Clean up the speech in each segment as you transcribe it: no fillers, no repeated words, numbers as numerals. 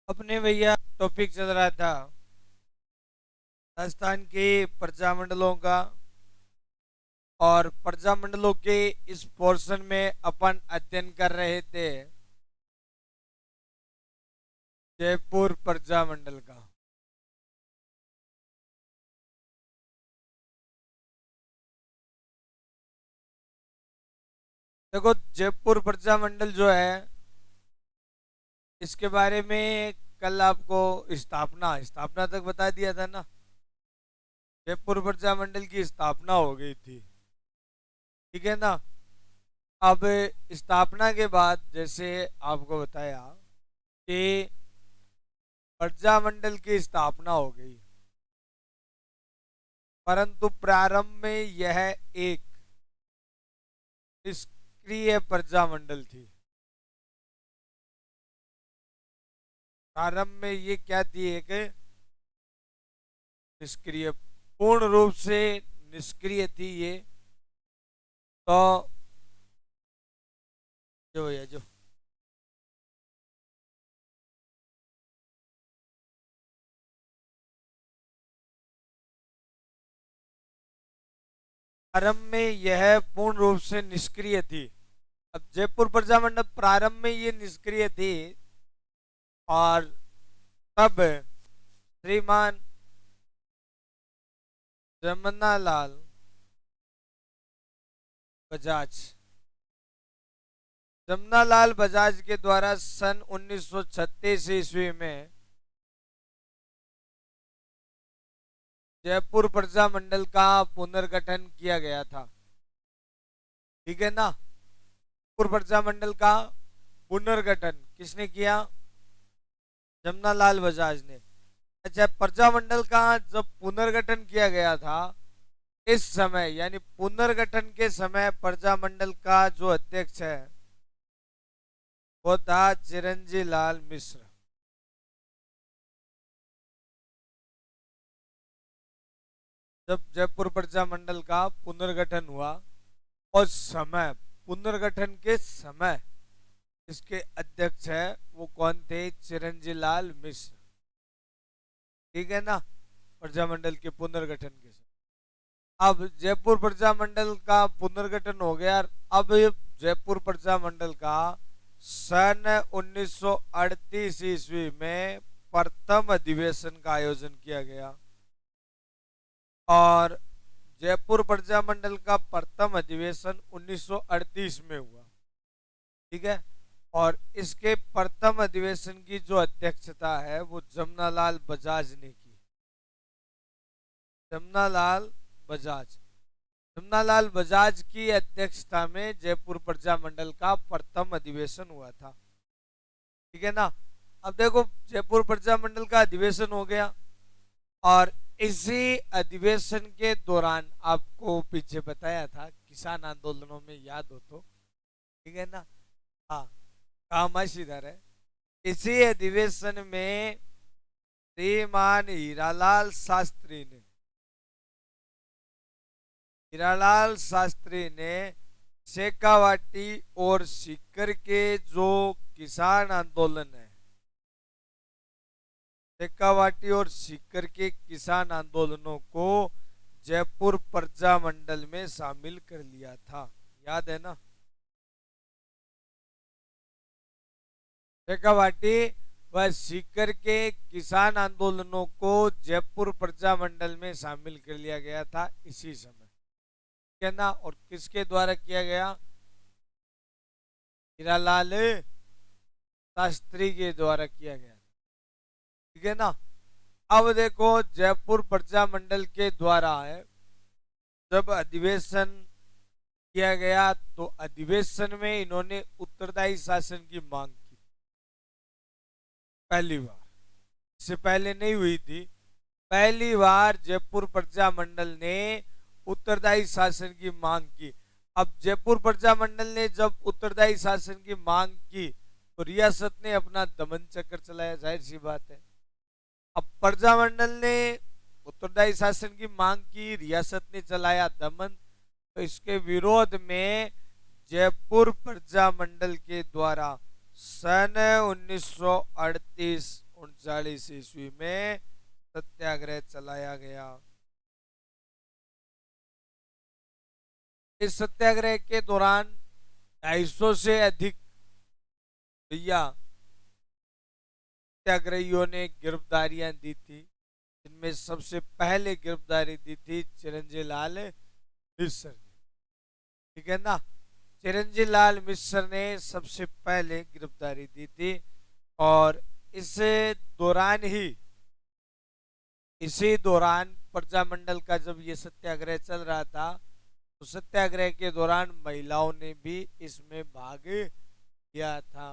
अपने भैया टॉपिक चल रहा था राजस्थान के प्रजामंडलों का। और प्रजामंडलों के इस पोर्शन में अपन अध्ययन कर रहे थे जयपुर प्रजामंडल का। देखो, जयपुर प्रजामंडल जो है इसके बारे में कल आपको स्थापना स्थापना तक बता दिया था ना। जयपुर प्रजामंडल की स्थापना हो गई थी, ठीक है ना। अब स्थापना के बाद जैसे आपको बताया कि प्रजामंडल की स्थापना हो गई, परंतु प्रारंभ में यह एक निष्क्रिय प्रजामंडल थी। प्रारंभ में ये क्या थी? एक निष्क्रिय, पूर्ण रूप से निष्क्रिय थी ये। तो जो भैया जो प्रारंभ में यह पूर्ण रूप से निष्क्रिय थी। अब जयपुर प्रजामंडल प्रारंभ में ये निष्क्रिय थी और तब श्रीमान जमनालाल बजाज जमनालाल बजाज के द्वारा सन 1936 ईस्वी में जयपुर प्रजामंडल का पुनर्गठन किया गया था, ठीक है ना। जयपुर प्रजामंडल का पुनर्गठन किसने किया? जमनालाल बजाज ने। अच्छा, प्रजामंडल का जब पुनर्गठन किया गया था, इस समय यानी पुनर्गठन के समय प्रजामंडल का जो अध्यक्ष है वो था चिरंजी लाल मिश्र। जब जयपुर प्रजामंडल का पुनर्गठन हुआ और समय पुनर्गठन के समय इसके अध्यक्ष है वो कौन थे? चिरंजी लाल मिश्र, ठीक है ना। प्रजामंडल के पुनर्गठन के समय अब जयपुर प्रजामंडल का पुनर्गठन हो गया। अब जयपुर प्रजामंडल का सन 1938 ईस्वी में प्रथम अधिवेशन का आयोजन किया गया और जयपुर प्रजामंडल का प्रथम अधिवेशन 1938 में हुआ, ठीक है। और इसके प्रथम अधिवेशन की जो अध्यक्षता है वो जमनालाल बजाज ने की। जमनालाल बजाज जमनालाल बजाज की अध्यक्षता में जयपुर प्रजामंडल का प्रथम अधिवेशन हुआ था, ठीक है ना। अब देखो, जयपुर प्रजामंडल का अधिवेशन हो गया और इसी अधिवेशन के दौरान आपको पीछे बताया था किसान आंदोलनों में याद हो तो, ठीक है ना। हाँ, कामाश इधर है। इसी अधिवेशन में श्रीमान हीरालाल शास्त्री ने शेखावाटी और सीकर के जो किसान आंदोलन है, शेखावाटी और सीकर के किसान आंदोलनों को जयपुर प्रजामंडल में शामिल कर लिया था, याद है ना। शेखावाटी व सीकर के किसान आंदोलनों को जयपुर प्रजामंडल में शामिल कर लिया गया था इसी समय, ठीक है ना। और किसके द्वारा किया गया? हीरालाल शास्त्री के द्वारा किया गया, ठीक है ना। अब देखो, जयपुर प्रजामंडल के द्वारा है जब अधिवेशन किया गया तो अधिवेशन में इन्होंने उत्तरदायी शासन की मांग की पहली बार, इससे पहले नहीं हुई थी। पहली बार जयपुर प्रजामंडल ने उत्तरदायी शासन की मांग की। अब जयपुर प्रजामंडल ने जब उत्तरदायी शासन की मांग की तो रियासत ने अपना दमन चक्र चलाया, जाहिर सी बात है। अब प्रजामंडल ने उत्तरदायी शासन की मांग की, रियासत ने चलाया दमन, तो इसके विरोध में जयपुर प्रजामंडल के द्वारा सन 1938 1939 ईस्वी में सत्याग्रह चलाया गया। इस सत्याग्रह के दौरान 250 से अधिक भैया सत्याग्रहियों ने गिरफ्तारियां दी थी, जिनमें सबसे पहले गिरफ्तारी दी थी चिरंजीव लाल मिश्र ने। ठीक है ना, चिरंजीव लाल मिश्र ने सबसे पहले गिरफ्तारी दी थी। और इस दौरान ही इसी दौरान प्रजामंडल का जब ये सत्याग्रह चल रहा था, तो सत्याग्रह के दौरान महिलाओं ने भी इसमें भाग लिया था।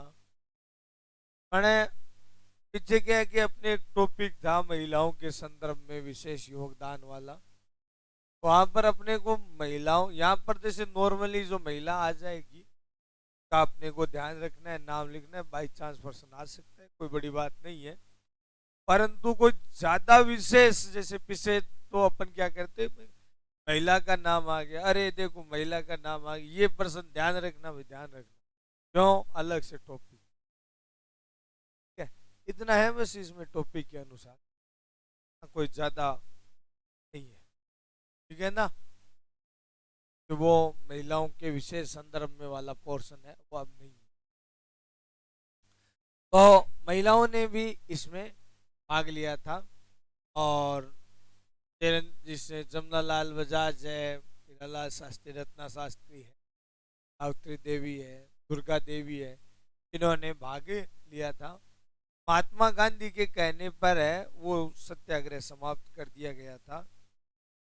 मैंने पीछे क्या है कि अपने एक टॉपिक था महिलाओं के संदर्भ में विशेष योगदान वाला, वहां पर अपने को महिलाओं, यहाँ पर जैसे नॉर्मली जो महिला आ जाएगी का अपने को ध्यान रखना है, नाम लिखना है, बाई चांस पर्सन आ सकता है, कोई बड़ी बात नहीं है। परंतु कोई ज्यादा विशेष, जैसे पीछे तो अपन क्या करते, महिला का नाम आ गया, अरे देखो महिला का नाम आ गया, ये पर्सन ध्यान रखना भाई, ध्यान रखना, क्यों, अलग से टॉपिक। ठीक है, इतना है बस इसमें टॉपिक के अनुसार, कोई ज्यादा नहीं है। ठीक है ना, कि वो महिलाओं के विशेष संदर्भ में वाला पोर्शन है वो अब नहीं है। तो महिलाओं ने भी इसमें भाग लिया था। और जिससे जमनालाल बजाज है, हीरालाल शास्त्री, रत्ना शास्त्री है, सावित्री देवी है, दुर्गा देवी है, इन्होंने भाग लिया था। महात्मा गांधी के कहने पर है वो सत्याग्रह समाप्त कर दिया गया था।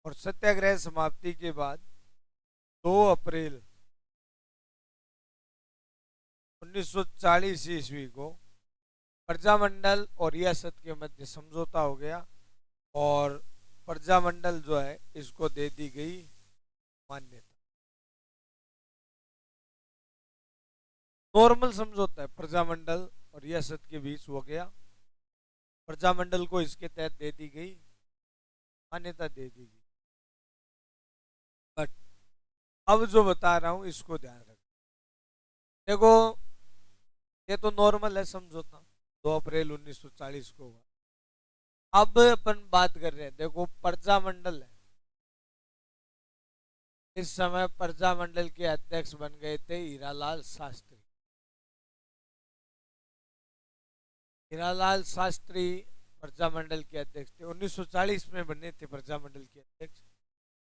और सत्याग्रह समाप्ति के बाद 2 अप्रैल 1940 ईस्वी को प्रजामंडल और रियासत के मध्य समझौता हो गया और प्रजामंडल जो है इसको दे दी गई मान्यता। नॉर्मल समझौता है, प्रजामंडल और रियासत के बीच हो गया, प्रजामंडल को इसके तहत दे दी गई मान्यता, दे दी गई। बट अब जो बता रहा हूं इसको ध्यान रख, देखो ये तो नॉर्मल है समझौता, 2 अप्रैल 1940 को हुआ। अब अपन बात कर रहे हैं, देखो प्रजामंडल है, इस समय प्रजामंडल के अध्यक्ष बन गए थे हीरालाल शास्त्री। हीरालाल शास्त्री प्रजामंडल के अध्यक्ष थे, 1940 में बने थे प्रजामंडल के अध्यक्ष।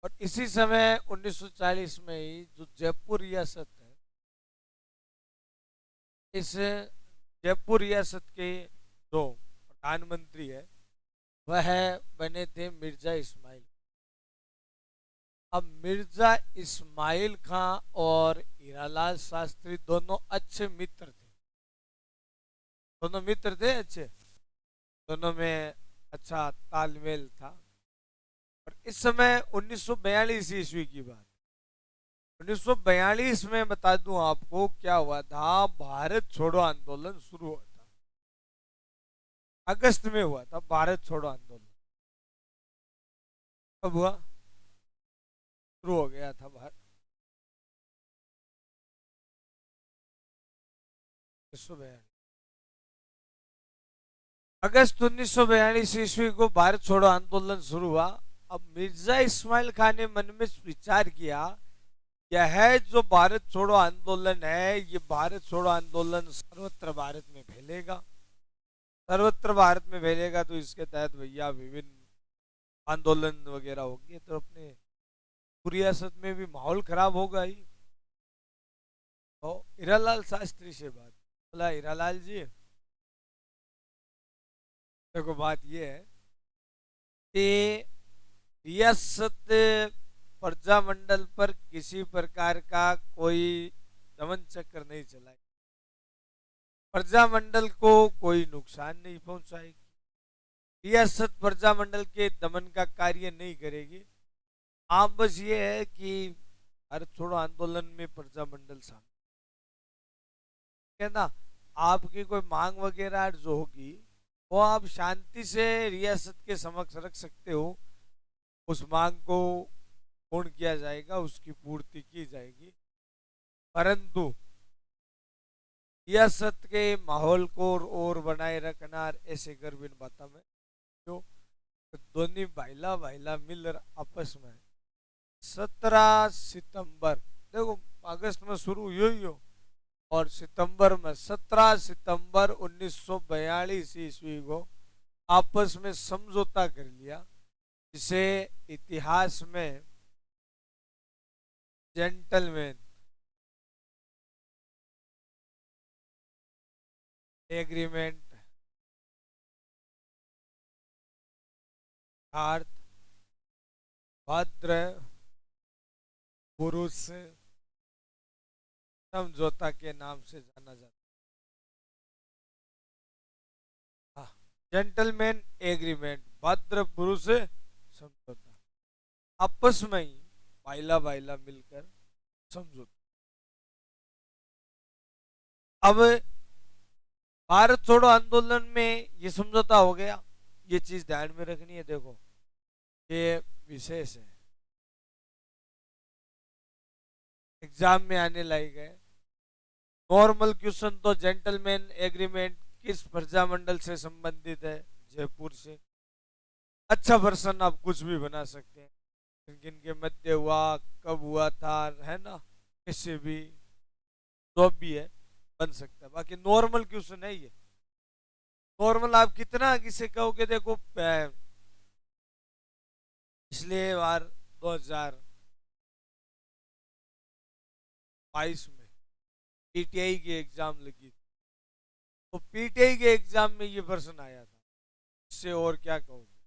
और इसी समय 1940 में ही जो जयपुर रियासत है, इस जयपुर रियासत के जो प्रधानमंत्री है वह बने थे मिर्जा इस्माइल। अब मिर्जा इस्माइल खां और हीरालाल शास्त्री दोनों अच्छे मित्र थे, दोनों मित्र थे अच्छे, दोनों में अच्छा तालमेल था। और इस समय 1942 ईस्वी की बात, 1942 में बता दूं आपको क्या हुआ था, भारत छोड़ो आंदोलन शुरू हुआ था, अगस्त में हुआ था भारत छोड़ो आंदोलन। कब हुआ, शुरू हो गया था भारत 1942, अगस्त 1942 ईस्वी को भारत छोड़ो आंदोलन शुरू हुआ। अब मिर्जा इस्माइल खान ने मन में विचार किया, यह जो भारत छोड़ो आंदोलन है, ये भारत छोड़ो आंदोलन सर्वत्र भारत में फैलेगा, सर्वत्र भारत में फैलेगा, तो इसके तहत भैया विभिन्न आंदोलन वगैरह होंगे, तो अपने रियासत में भी माहौल खराब होगा ही। तो हीरालाल शास्त्री से बात, बोला हीरालाल जी देखो बात ये है कि रियासत प्रजामंडल पर किसी प्रकार का कोई दमन चक्र नहीं चलाए, प्रजामंडल को कोई नुकसान नहीं पहुंचाएगी, रियासत प्रजामंडल के दमन का कार्य नहीं करेगी। आप बस ये है कि भारत छोड़ो आंदोलन में प्रजामंडल शामिल है ना, आपकी कोई मांग वगैरह जो होगी वो आप शांति से रियासत के समक्ष रख सकते हो, उस मांग को पूर्ण किया जाएगा, उसकी पूर्ति की जाएगी। परंतु रियासत के माहौल को और बनाए रखना ऐसे गर्विन बात में जो दोनों भाईला भाईला मिलकर आपस में 17 सितंबर, देखो अगस्त में शुरू हुई ही हो और सितंबर में 17 सितंबर 1942 ईस्वी को आपस में समझौता कर लिया, जिसे इतिहास में जेंटलमैन एग्रीमेंट अर्थात भद्र पुरुष समझौता के नाम से जाना जाता। जेंटलमैन एग्रीमेंट, भद्र पुरुष समझौता, आपस में ही बाइला बाइला मिलकर समझौता। अब भारत छोड़ो आंदोलन में ये समझौता हो गया, ये चीज ध्यान में रखनी है। देखो ये विशेष है, एग्जाम में आने लायक है। नॉर्मल क्वेश्चन तो जेंटलमैन एग्रीमेंट किस प्रजामंडल से संबंधित है, जयपुर से। अच्छा प्रश्न आप कुछ भी बना सकते हैं, किन के मध्य हुआ, कब हुआ था, है ना, किससे भी, जो भी है बन सकता है। बाकी नॉर्मल क्वेश्चन है ये। नॉर्मल आप कितना किसे कहोगे, देखो पिछले बार 2022 में पीटीआई की एग्जाम लगी थी, तो पीटीआई के एग्जाम में ये प्रश्न आया था, इससे और क्या कहोगे।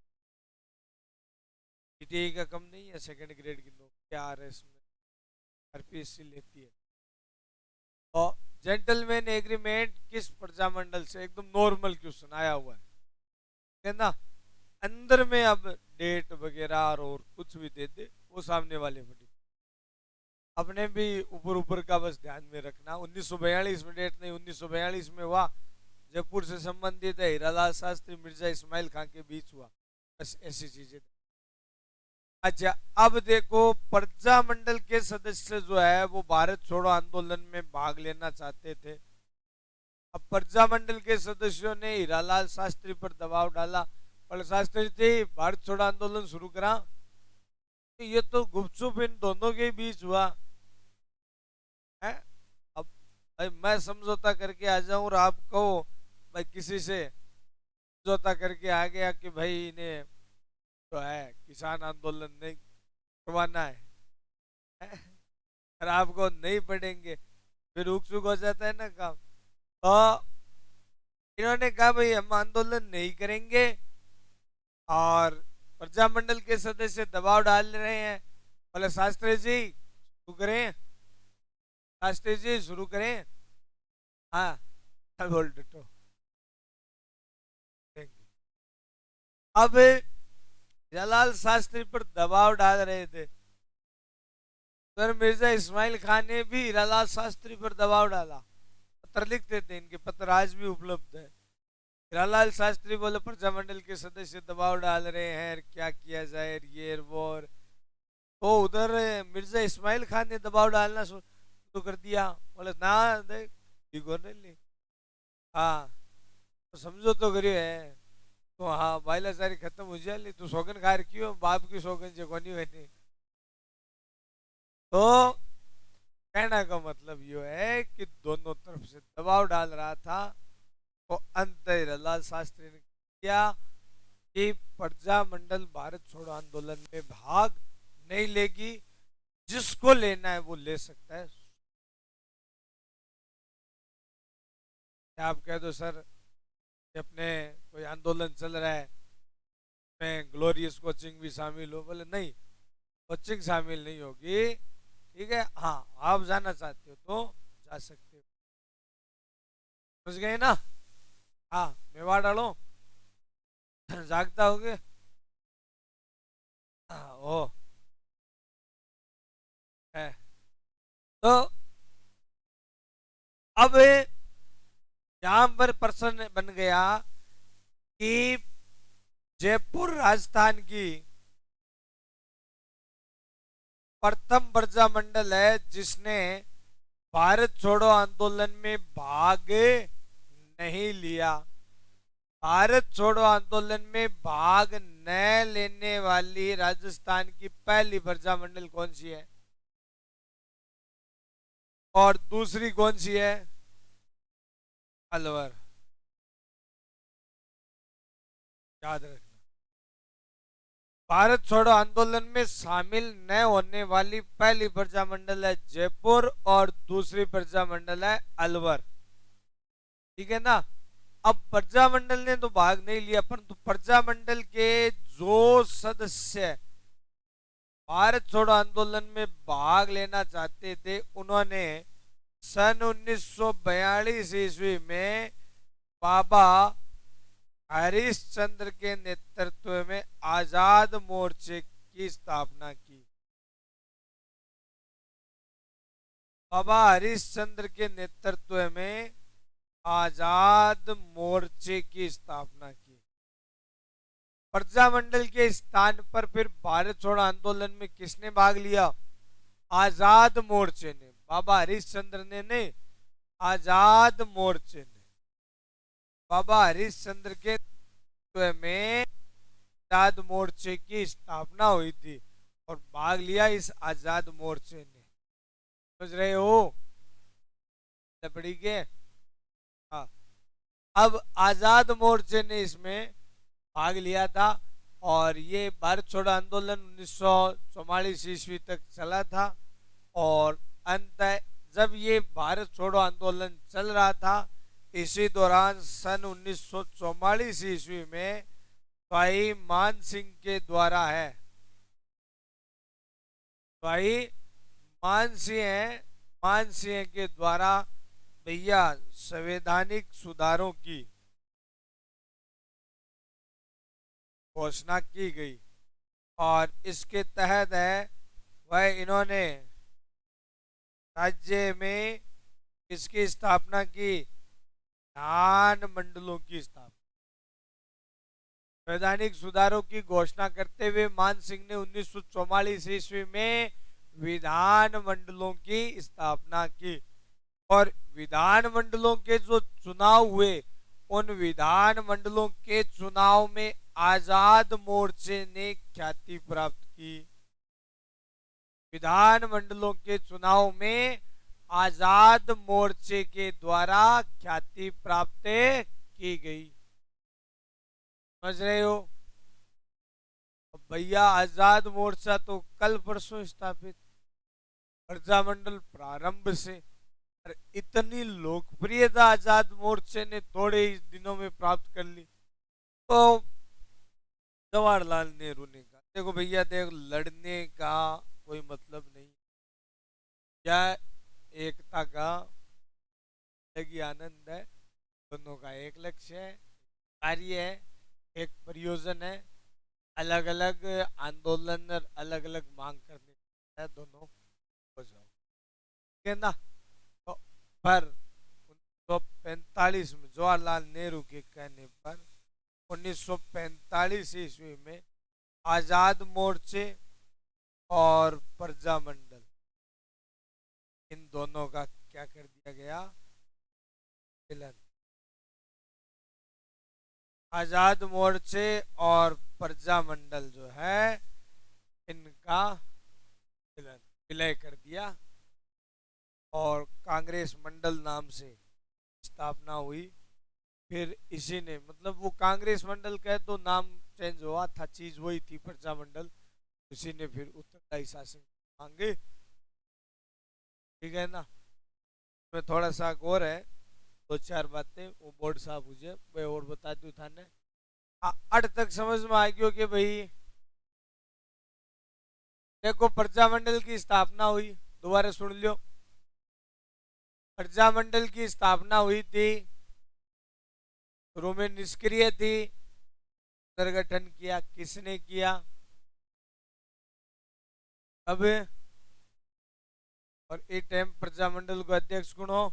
पीटीआई का कम नहीं है, सेकंड ग्रेड की नौकरी आरएस में आरपीएससी लेती है। और जेंटलमैन एग्रीमेंट किस प्रजामंडल से, एकदम नॉर्मल क्वेश्चन आया हुआ है ना। अंदर में अब डेट वगैरह और कुछ भी दे दे वो सामने वाले पर, अपने भी ऊपर ऊपर का बस ध्यान में रखना। 1942 में डेट नहीं, 1942 में हुआ, जयपुर से संबंधित है, हीरालाल शास्त्री मिर्जा इस्माइल खान के बीच हुआ, बस ऐसी चीजें। अच्छा अब देखो, प्रजामंडल के सदस्य जो है वो भारत छोड़ो आंदोलन में भाग लेना चाहते थे। अब प्रजामंडल के सदस्यों ने हीरालाल शास्त्री पर दबाव डाला, पर शास्त्री जी भारत छोड़ो आंदोलन शुरू करा। ये तो गुपचुप इन दोनों के बीच हुआ है। अब भाई मैं समझौता करके आ जाऊं और आप कहो भाई किसी से समझौता करके आ गया कि भाई इन्हें तो है किसान आंदोलन नहीं करवाना है, और आपको नहीं पढ़ेंगे, फिर रुक चुक हो जाता है ना काम। तो इन्होंने कहा भाई हम आंदोलन नहीं करेंगे, और प्रजामंडल के सदस्य दबाव डाल रहे हैं। बोले शास्त्री जी शुरू करें, शास्त्री जी शुरू करें। हाँ बोल तो अब जलाल शास्त्री पर दबाव डाल रहे थे, सर मिर्जा इस्माइल खान ने भी हीरालाल शास्त्री पर दबाव डाला। पत्र लिखते थे, इनके पत्र आज भी उपलब्ध है। हीरालाल शास्त्री बोले प्रजामंडल के सदस्य दबाव डाल रहे हैं, क्या किया जाए, ये वो। तो उधर मिर्जा इस्माइल खान ने दबाव डालना शुरू कर दिया। बोले ना देख हाँ तो समझो तो करियो है, तो हाँ बाइला सारी खत्म हो जाए, तू सौगन खार क्यों, बाप की सौगन जो कोनी बनी। तो कहना का मतलब ये है कि दोनों तरफ से दबाव डाल रहा था। तो अंत हीरालाल शास्त्री ने किया कि प्रजामंडल भारत छोड़ो आंदोलन में भाग नहीं लेगी, जिसको लेना है वो ले सकता है। आप कह दो सर अपने कोई आंदोलन चल रहा है, मैं ग्लोरियस कोचिंग भी शामिल हो, बोले नहीं कोचिंग शामिल नहीं होगी, ठीक है। हाँ आप जाना चाहते हो तो जा सकते हो, समझ गए ना। हाँ मेवा डालो जागता हो गए। ओ है तो अब यहां पर प्रश्न बन गया कि जयपुर राजस्थान की प्रथम प्रजामंडल है जिसने भारत छोड़ो आंदोलन में भाग नहीं लिया। भारत छोड़ो आंदोलन में भाग न लेने वाली राजस्थान की पहली प्रजामंडल कौन सी है और दूसरी कौन सी है? अलवर। याद रखना। भारत छोड़ो आंदोलन में शामिल न होने वाली पहली प्रजामंडल है जयपुर और दूसरी प्रजामंडल है अलवर। ठीक है ना। अब प्रजामंडल ने तो भाग नहीं लिया, परंतु प्रजामंडल के जो सदस्य भारत छोड़ो आंदोलन में भाग लेना चाहते थे उन्होंने सन 1942 ईस्वी में बाबा हरिश्चंद्र के नेतृत्व में आजाद मोर्चे की स्थापना की। बाबा हरिश्चंद्र के नेतृत्व में आजाद मोर्चे की स्थापना की। प्रजामंडल के स्थान पर फिर भारत छोड़ो आंदोलन में किसने भाग लिया? आजाद मोर्चे ने। बाबा हरिश्चंद्र ने नहीं, आजाद मोर्चे ने। बाबा हरिश्चंद्र के नेतृत्व में आजाद मोर्चे की स्थापना हुई थी और भाग लिया इस आजाद मोर्चे ने। समझ रहे हो लपड़ी के? हाँ। अब आजाद मोर्चे ने इसमें भाग लिया था और ये भारत छोड़ो आंदोलन 1944 ईस्वी तक चला था और अंत जब ये भारत छोड़ो आंदोलन चल रहा था इसी दौरान सन 1944 ईस्वी में भाई मान सिंह के द्वारा है, भाई मान सिंह के द्वारा भैया संवैधानिक सुधारों की घोषणा की गई और इसके तहत है वह इन्होंने राज्य में किसकी स्थापना की? विधान मंडलों की स्थापना। संवैधानिक सुधारों की घोषणा करते हुए मान सिंह ने 1944 ईस्वी में विधान मंडलों की स्थापना की और विधान मंडलों के जो चुनाव हुए उन विधान मंडलों के चुनाव में आजाद मोर्चे ने ख्याति प्राप्त की। विधान मंडलों के चुनाव में आजाद मोर्चे के द्वारा ख्याति प्राप्त की गई। समझ रहे हो? भैया आजाद मोर्चा तो कल परसों स्थापित, प्रजामंडल प्रारंभ से, और इतनी लोकप्रियता आजाद मोर्चे ने थोड़े ही दिनों में प्राप्त कर ली। तो जवाहरलाल नेहरू ने कहा देखो भैया देख, लड़ने का कोई मतलब नहीं, यह एकता का अलग ही आनंद है, दोनों का एक लक्ष्य है, कार्य है, एक प्रयोजन है, अलग अलग आंदोलन और अलग अलग मांग करने है, दोनों हो जाओ। ठीक है ना। तो पर 1945 में जवाहरलाल नेहरू के कहने पर 1945 ईस्वी में आजाद मोर्चे और प्रजामंडल इन दोनों का क्या कर दिया गया? मिलन। आजाद मोर्चे और प्रजामंडल जो है इनका मिलन, विलय कर दिया और कांग्रेस मंडल नाम से स्थापना हुई। फिर इसी ने मतलब वो कांग्रेस मंडल कहे तो नाम चेंज हुआ था, चीज वही थी प्रजामंडल। इसी ने फिर उत्तरदायी शासन मांगे। ठीक है ना। मैं थोड़ा सा और है, दो चार बातें वो बोर्ड साहब मुझे मैं और बता दूं थाने अट तक समझ में आ गयो कि भाई देखो प्रजामंडल की स्थापना हुई। दोबारा सुन लियो, प्रजामंडल की स्थापना हुई थी, शुरू में निष्क्रिय थी, पुनर्गठन किया, किसने किया? अब और इस टाइम प्रजामंडल को अध्यक्ष कौन हो?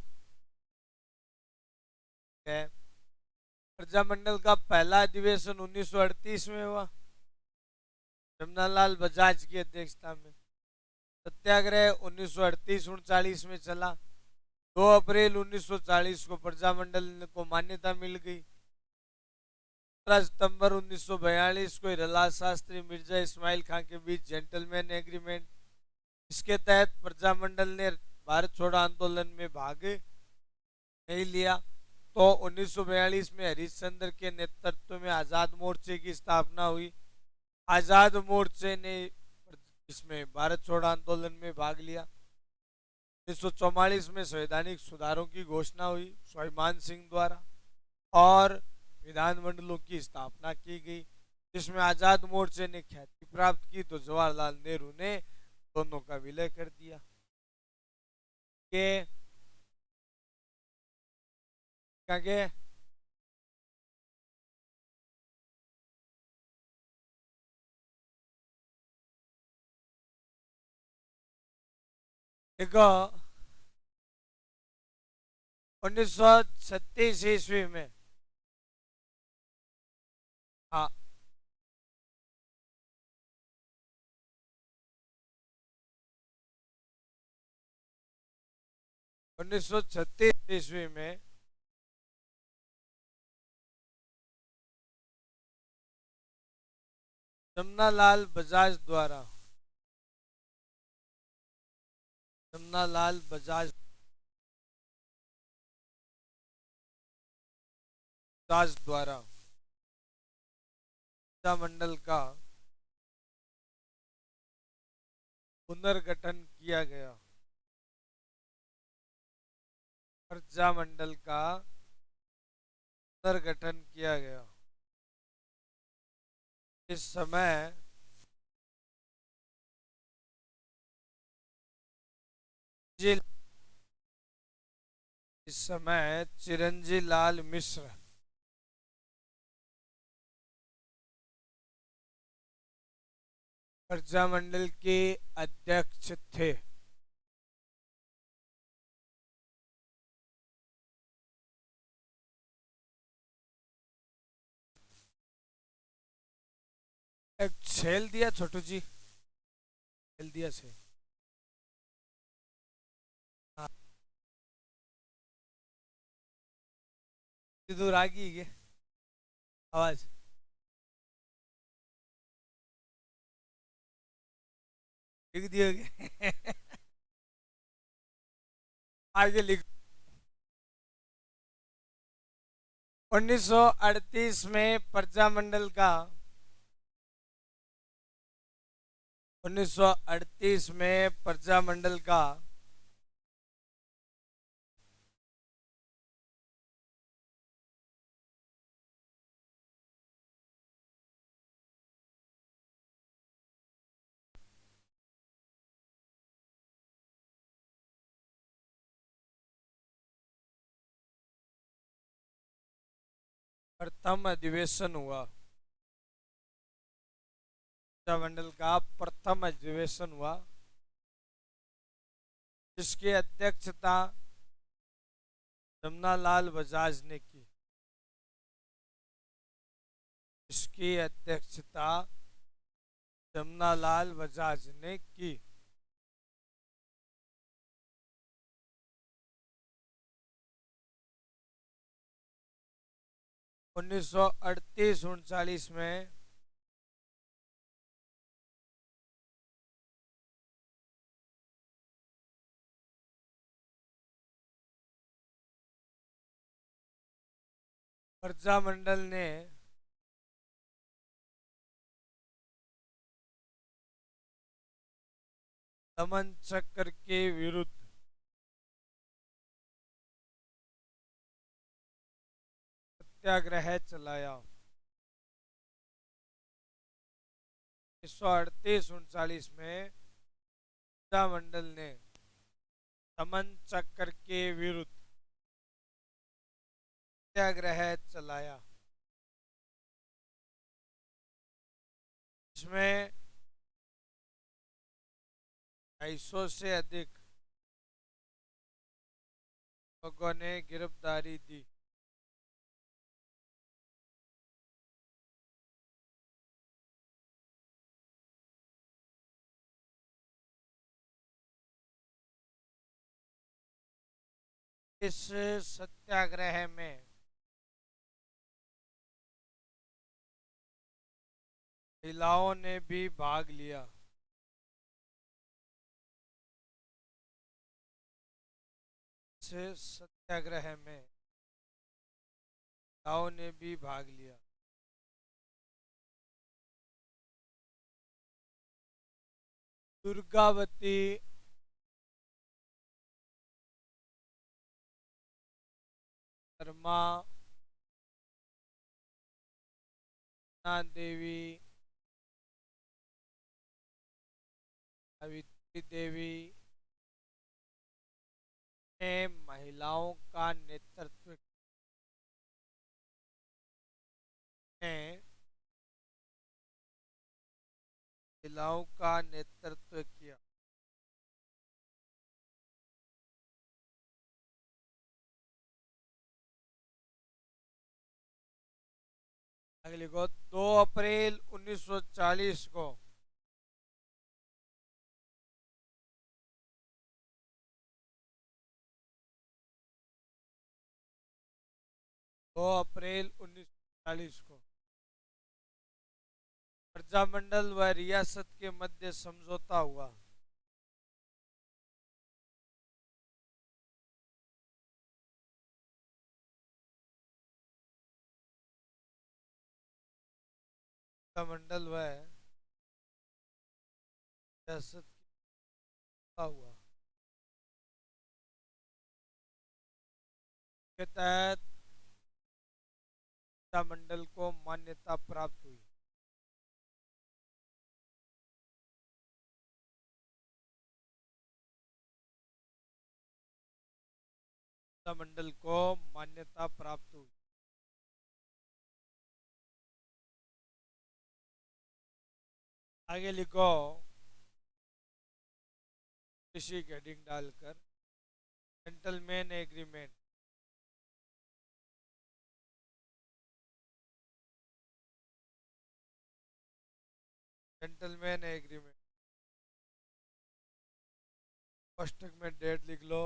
प्रजामंडल का पहला अधिवेशन 1938 में हुआ, जमनालाल बजाज की अध्यक्षता में। सत्याग्रह 1938-39 में चला, 2 अप्रैल 1940 को प्रजामंडल को मान्यता मिल गई। 17 सितंबर 1942 को हिरालाल शास्त्री मिर्जा इस्माइल खां के बीच जेंटलमैन एग्रीमेंट, इसके तहत प्रजामंडल ने भारत छोड़ो आंदोलन में भाग नहीं लिया। तो 1942 में हरिश्चंद्र के नेतृत्व में आजाद मोर्चे की स्थापना हुई। आजाद मोर्चे ने इसमें भारत छोड़ो आंदोलन में भाग लिया। 1944 में संवैधानिक सुधारों की घोषणा हुई स्वाभिमान सिंह द्वारा और विधानमंडलों की स्थापना की गई, जिसमें आजाद मोर्चे ने ख्याति प्राप्त की तो जवाहरलाल नेहरू ने दोनों का विलय कर दिया। के आगे देखो 1936 ईस्वी में, हाँ 1936 ईस्वी में जमनालाल बजाज द्वारा जमनालाल बजाज द्वारा मंडल का पुनर्गठन किया गया। प्रजामंडल का पुनर्गठन किया गया। इस समय चिरंजी लाल मिश्र प्रजामंडल के अध्यक्ष थे। एक छेल दिया छोटू जी, छेल दिया से हाँ दूर आ गई है आवाज। लिख दिए आगे लिख 1938 में प्रजामंडल का 1938 में प्रजामंडल का प्रथम अधिवेशन हुआ। प्रजामंडल का प्रथम अधिवेशन हुआ जिसकी अध्यक्षता जमनालाल बजाज ने की। इसकी अध्यक्षता जमनालाल बजाज ने की। उन्नीस सौ 38-39 में प्रजामंडल ने दमन चक्र के विरुद्ध सत्याग्रह चलाया। 1938-39 में प्रजामंडल ने दमन चक्र के विरुद्ध सत्याग्रह चलाया। इसमें 250 से अधिक लोगों ने गिरफ्तारी दी। इस सत्याग्रह में महिलाओं ने भी भाग लिया। इस सत्याग्रह में महिलाओं ने भी भाग लिया। दुर्गावती शर्मा, देवी, सावित्री देवी ने महिलाओं का नेतृत्व ने महिलाओं का नेतृत्व किया। आगे लिखो 2 अप्रैल 1940 को 2 अप्रैल 1940 को प्रजामंडल व रियासत के मध्य समझौता हुआ। प्रजामंडल व रियासत का हुआ के तहत प्रजामंडल को मान्यता प्राप्त हुई। प्रजामंडल को मान्यता प्राप्त हुई। आगे लिखो इसी हेडिंग डालकर जेंटलमैन एग्रीमेंट। जेंटलमैन एग्रीमेंट कोष्टक में डेट लिख लो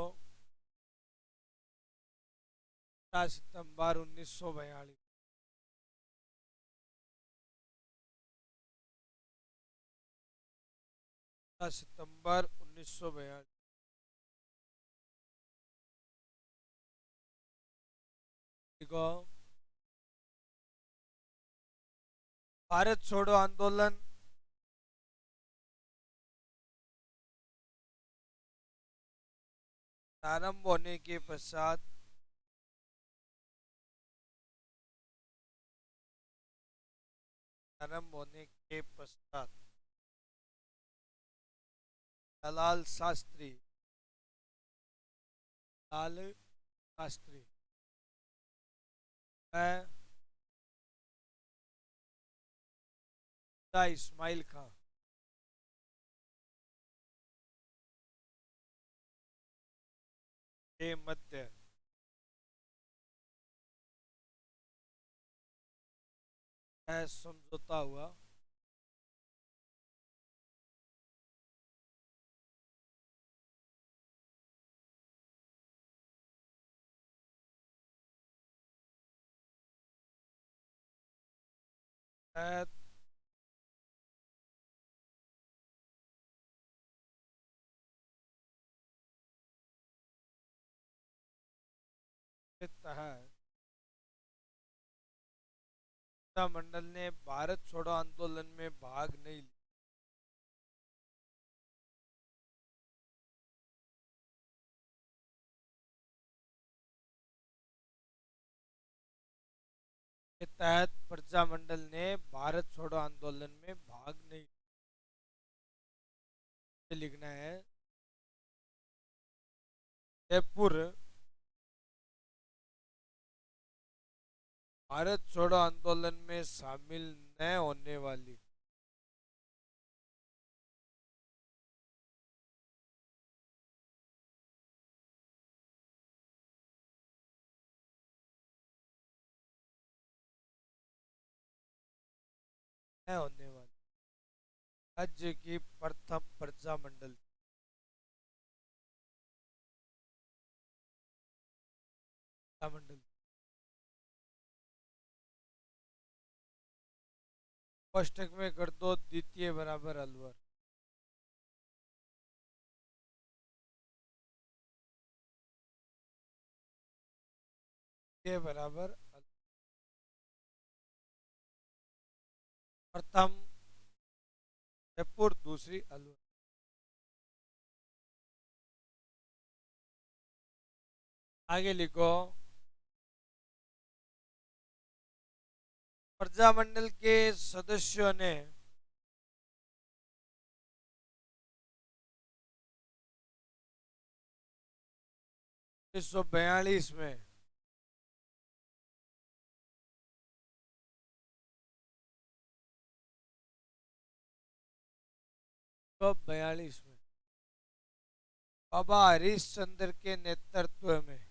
15 सितंबर 1942। 15 सितंबर 1942। देखो भारत छोड़ो आंदोलन प्रारंभ होने के पश्चात लाल शास्त्री लाल शास्त्री इस्माइल खां के मध्य समझौता हुआ। के तहत मंडल ने भारत छोड़ो आंदोलन में भाग नहीं लिया। के तहत प्रजामंडल ने भारत छोड़ो आंदोलन में भाग नहीं लिखना है। जयपुर भारत छोड़ो आंदोलन में शामिल न होने वाली राज्य की प्रथम प्रजामंडल मंडल कोष्टक में कर दो द्वितीय बराबर अलवर, बराबर प्रथम जयपुर, दूसरी अलवर। आगे लिखो, प्रजामंडल के सदस्यों ने 1942 में 1942 में बाबा हरीशचंद्र के नेतृत्व में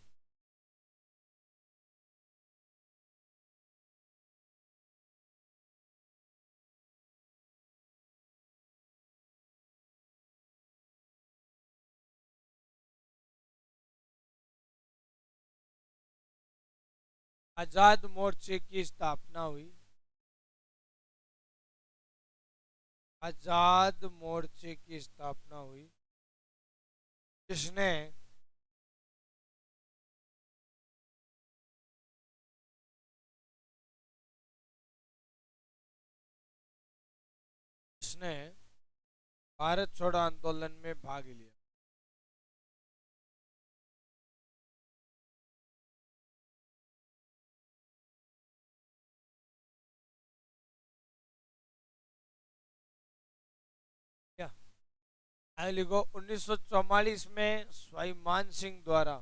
आजाद मोर्चे की स्थापना हुई। आजाद मोर्चे की स्थापना हुई जिसने जिसने भारत छोड़ो आंदोलन में भाग लिया। क्या आगे लिखो, 1944 में स्वाई मान सिंह द्वारा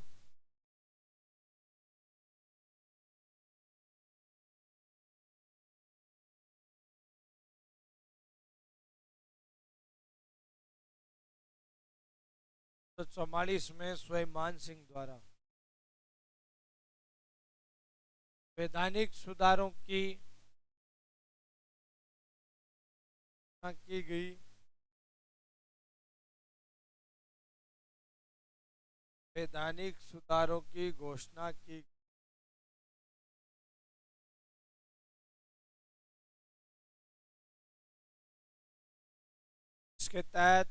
तो 44 में स्वाई मान सिंह द्वारा वैधानिक सुधारों की गई। वैधानिक सुधारों की घोषणा की। इसके तहत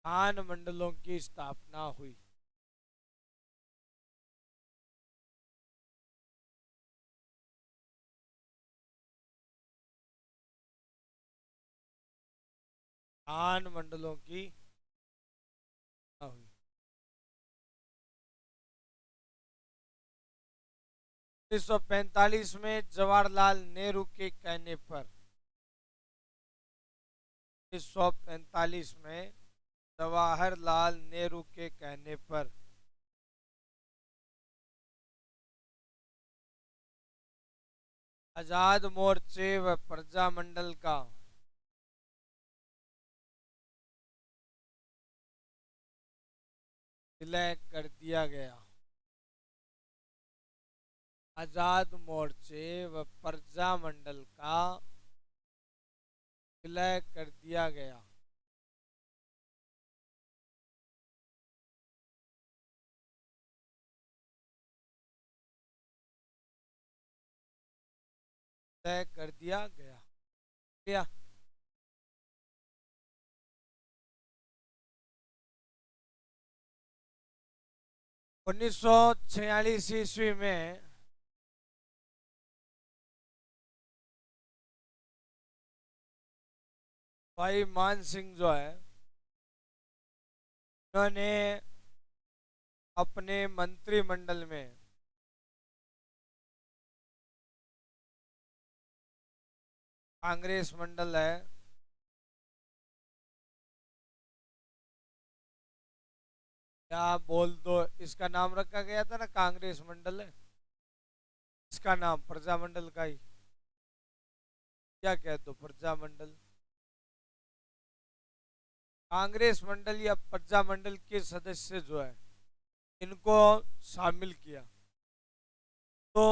विधान मंडलों की स्थापना हुई। विधान मंडलों की हुई। 1945 में जवाहरलाल नेहरू के कहने पर 1945 में जवाहरलाल नेहरू के कहने पर आजाद मोर्चे व प्रजामंडल का विलय कर दिया गया। आजाद मोर्चे व प्रजामंडल का विलय कर दिया गया। तय कर दिया गया। 1946 ईस्वी में भाई मान सिंह जो है उन्होंने अपने मंत्रिमंडल में कांग्रेस मंडल है, या बोल दो, इसका नाम रखा गया था ना कांग्रेस मंडल है, इसका नाम प्रजामंडल का ही क्या कह दो, प्रजामंडल। कांग्रेस मंडल या प्रजामंडल के सदस्य जो है इनको शामिल किया तो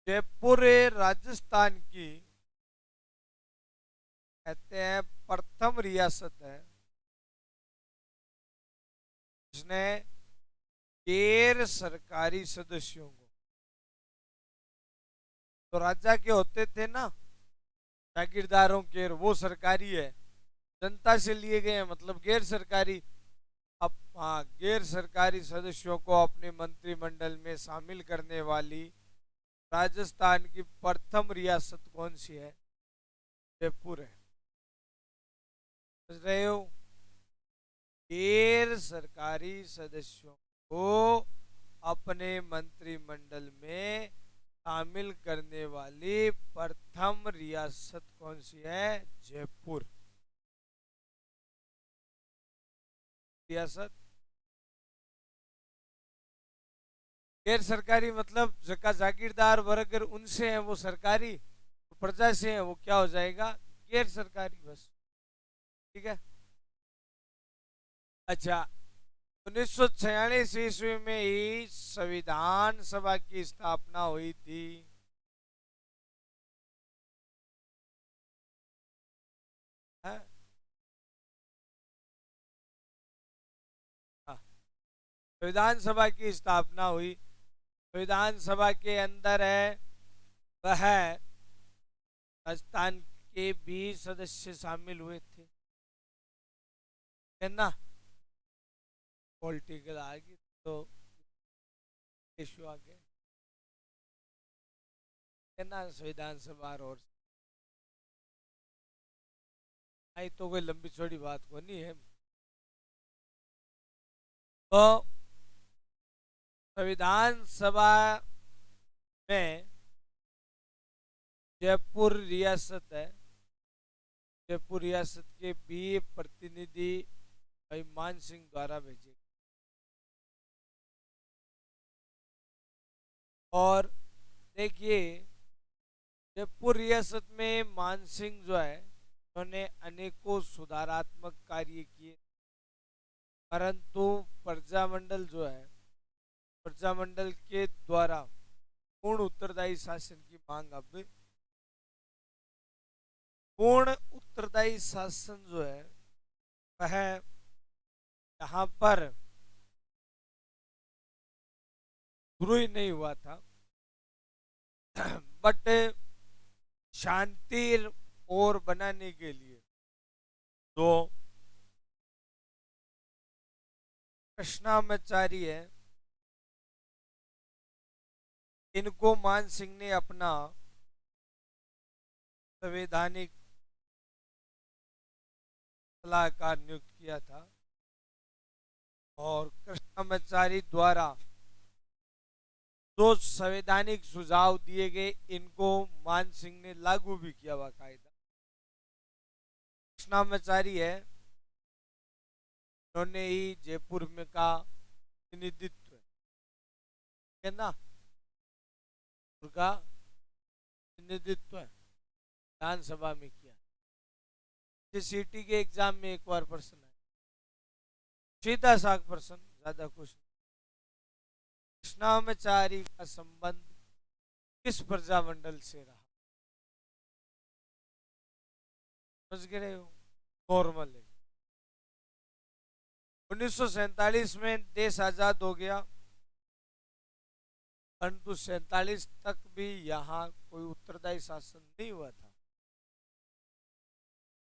जयपुर राजस्थान की कहते हैं प्रथम रियासत है उसने गैर सरकारी सदस्यों को, तो राजा के होते थे ना जागीरदारों के, वो सरकारी है, जनता से लिए गए हैं मतलब गैर सरकारी। अब हाँ, गैर सरकारी सदस्यों को अपने मंत्रिमंडल में शामिल करने वाली राजस्थान की प्रथम रियासत कौन सी है? जयपुर है। समझ रहे हो? गैर सरकारी सदस्यों को अपने मंत्रिमंडल में शामिल करने वाली प्रथम रियासत कौन सी है? जयपुर रियासत। गैर सरकारी मतलब जका जागीरदार वर्ग उनसे है वो सरकारी, तो प्रजा से है वो क्या हो जाएगा? गैर सरकारी, बस। ठीक है। अच्छा, 1946 ईस्वी में ही संविधान सभा की स्थापना हुई थी। हाँ? हाँ, संविधान सभा की स्थापना हुई। संविधान सभा के अंदर है वह राजस्थान के 20 सदस्य शामिल हुए थे, है ना? पॉलिटिकल आ गई तो इश्यू आ गए, है ना? संविधान सभा और आई तो कोई लंबी चौड़ी बात को नहीं है। तो संविधान सभा में जयपुर रियासत है, जयपुर रियासत के भी प्रतिनिधि भाई मान सिंह द्वारा भेजे। और देखिए, जयपुर रियासत में मान सिंह जो है उन्होंने अनेकों सुधारात्मक कार्य किए, परंतु प्रजामंडल जो है, प्रजामंडल के द्वारा पूर्ण उत्तरदायी शासन की मांग अब, पूर्ण उत्तरदायी शासन जो है वह यहाँ पर शुरू ही नहीं हुआ था, बट शांति और बनाने के लिए जो कृष्णामाचारी है इनको मान सिंह ने अपना संवैधानिक सलाहकार नियुक्त किया था, और कृष्णामाचारी द्वारा जो संवैधानिक सुझाव दिए गए इनको मान सिंह ने लागू भी किया बाकायदा। कृष्णामाचारी है, उन्होंने ही जयपुर में का प्रतिनिधित्व, है ना, का प्रतिनिधित्व विधानसभा में किया। सीटी के एग्जाम में एक बार प्रश्न है, सीधा साग प्रश्न, ज्यादा कुछ। कृष्णामाचारी का संबंध किस प्रजामंडल से रहा? समझ गए हो? नॉर्मल है। 1947 में देश आजाद हो गया, परंतु 47 तक भी यहाँ कोई उत्तरदायी शासन नहीं हुआ था।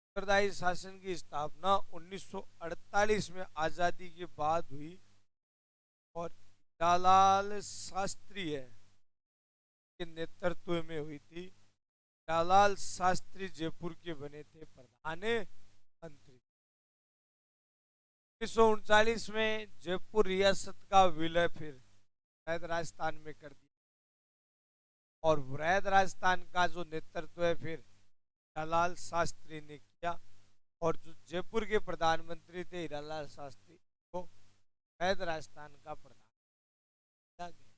उत्तरदायी शासन की स्थापना 1948 में आजादी के बाद हुई, और हीरालाल शास्त्री है के नेतृत्व में हुई थी। हीरालाल शास्त्री जयपुर के बने थे प्रधानमंत्री। 1939 में जयपुर रियासत का विलय फिर वृहद राजस्थान में कर दिया, और वृहद राजस्थान का जो नेतृत्व है फिर हीरालाल शास्त्री ने किया, और जो जयपुर के प्रधानमंत्री थे हीरालाल शास्त्री को वृहद राजस्थान का प्रधान किया गया।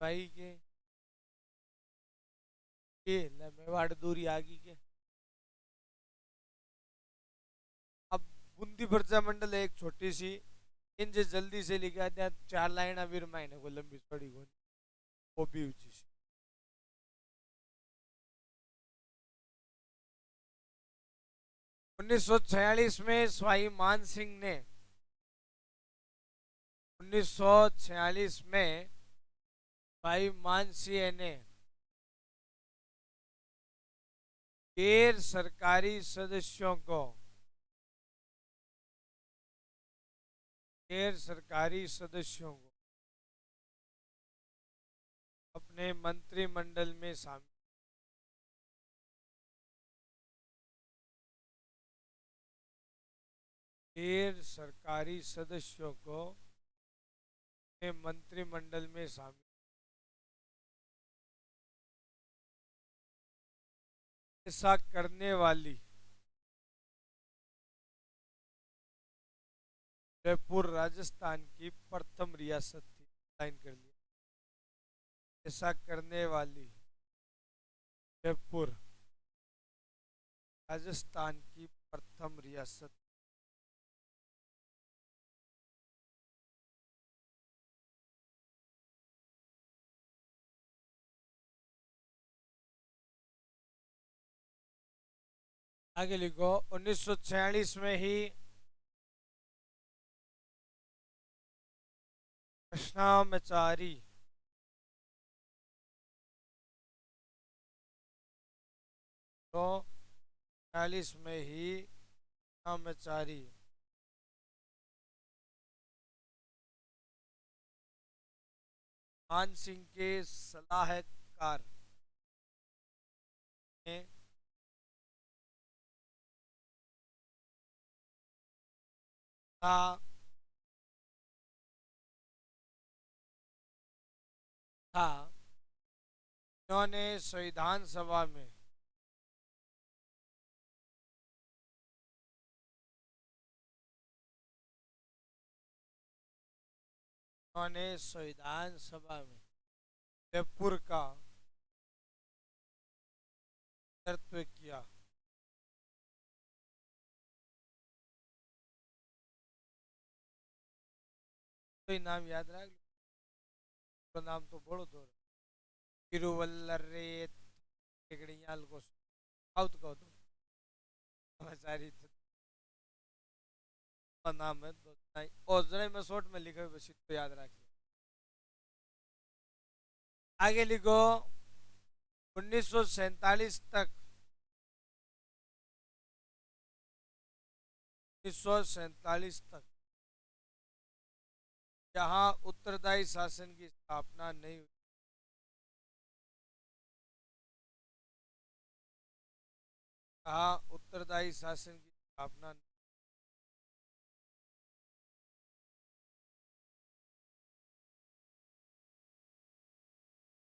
भाई के मेवाड़ दूरी आगे के। अब बूंदी प्रजामंडल एक छोटी सी, इनसे जल्दी से लिखा दिया 4 लाइन अभी महीने को लंबी छोड़ी को, वो भी ऊंची सी। 1946 में स्वाई मान सिंह ने 1946 में भाई मानसिंह ने गैर सरकारी सदस्यों को अपने मंत्रिमंडल में शामिल गैर सरकारी सदस्यों को अपने मंत्रिमंडल में शामिल ऐसा करने वाली जयपुर राजस्थान की प्रथम रियासत थी। लाइन कर लिया। ऐसा करने वाली जयपुर राजस्थान की प्रथम रियासत। आगे लिखो। 1946 में ही कृष्णामाचारी तो 46 में ही कृष्णामाचारी मान सिंह के सलाहकार ने था इन्होंने संविधान सभा में जयपुर का नेतृत्व किया। कोई नाम याद रख लो। नाम तो बोलो तो तिरुवल्लर टेकड़ियाल को साउथ को तो सारी नाम है तो नहीं। और जरा मैं शॉर्ट में लिखा बस तो याद रखिए। आगे लिखो। 1947 तक 1947 तक जहां उत्तरदायी शासन की स्थापना नहीं हुई, जहां उत्तरदायी शासन की स्थापना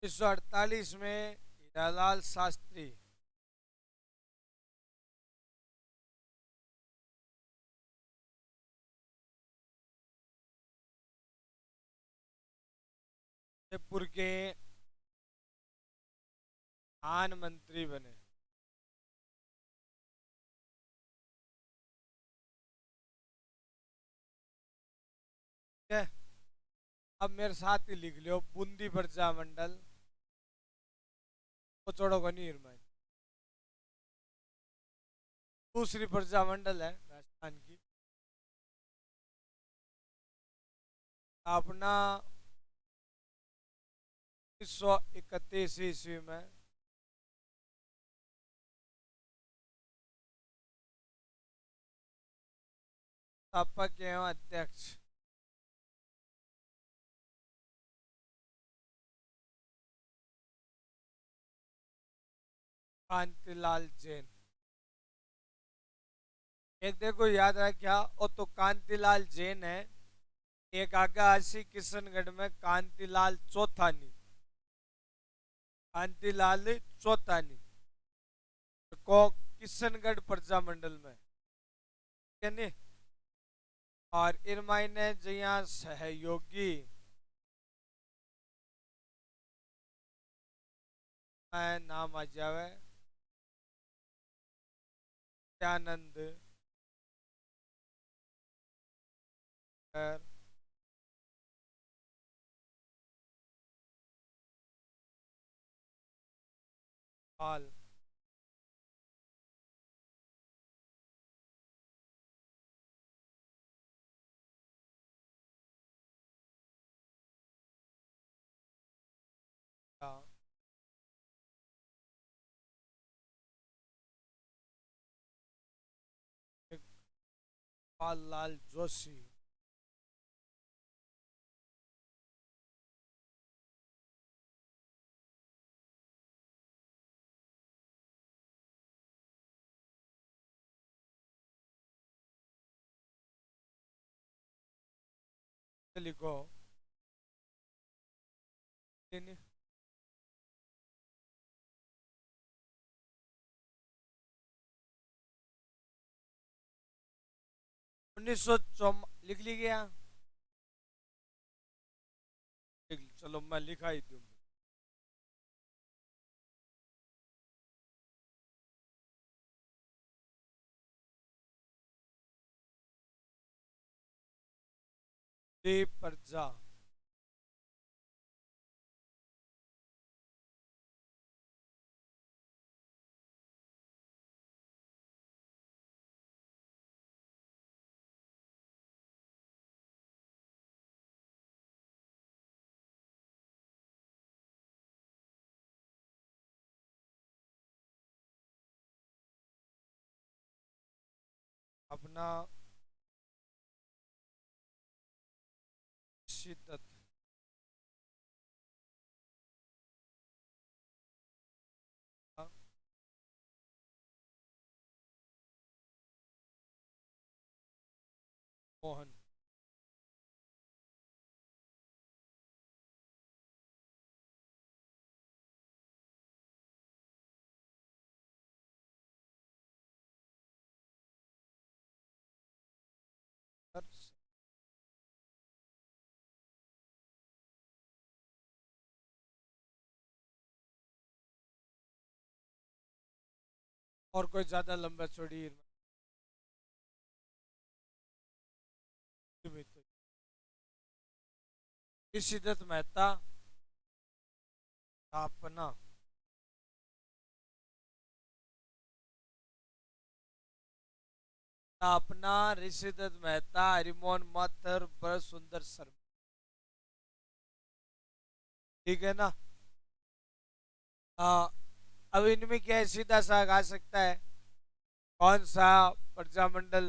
1948 में हीरालाल शास्त्री जयपुर के प्रधानमंत्री बने। ठीक है। अब मेरे साथ ही लिख लो। बूंदी प्रजा मंडल को छोड़ो गनीर में दूसरी प्रजा मंडल है राजस्थान की। अपना 1931 ईस्वी में स्थापक एवं अध्यक्ष कांतिलाल जैन। एक देखो याद रहा क्या और तो कांतिलाल जैन है। एक आगा आशी किशनगढ़ में कांतिलाल चौथानी को किशनगढ़ प्रजा मंडल में नहीं। और इरमाइने जया सहयोगी नाम आ जावे नित्यानंद पाल पाललाल जोशी। लिखो। नहीं, 1904 लिख ली गया। चलो मैं लिखा ही दूं। प्रजा। अपना शिद्दत। मोहन। और कोई ज्यादा लंबा चौड़ी शिद्दत मेहता। स्थापना। स्थापना ऋषिदत्त मेहता, हरिमोहन माथुर, भरत सुंदर शर्मा। ठीक है ना। हाँ। अब इनमें क्या है, सीधा सा आ सकता है कौन सा प्रजामंडल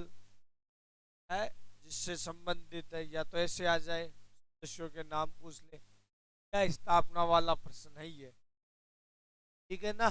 है जिससे संबंधित है, या तो ऐसे आ जाए सदस्यों के नाम पूछ ले, या स्थापना वाला प्रश्न है ये। ठीक है ना।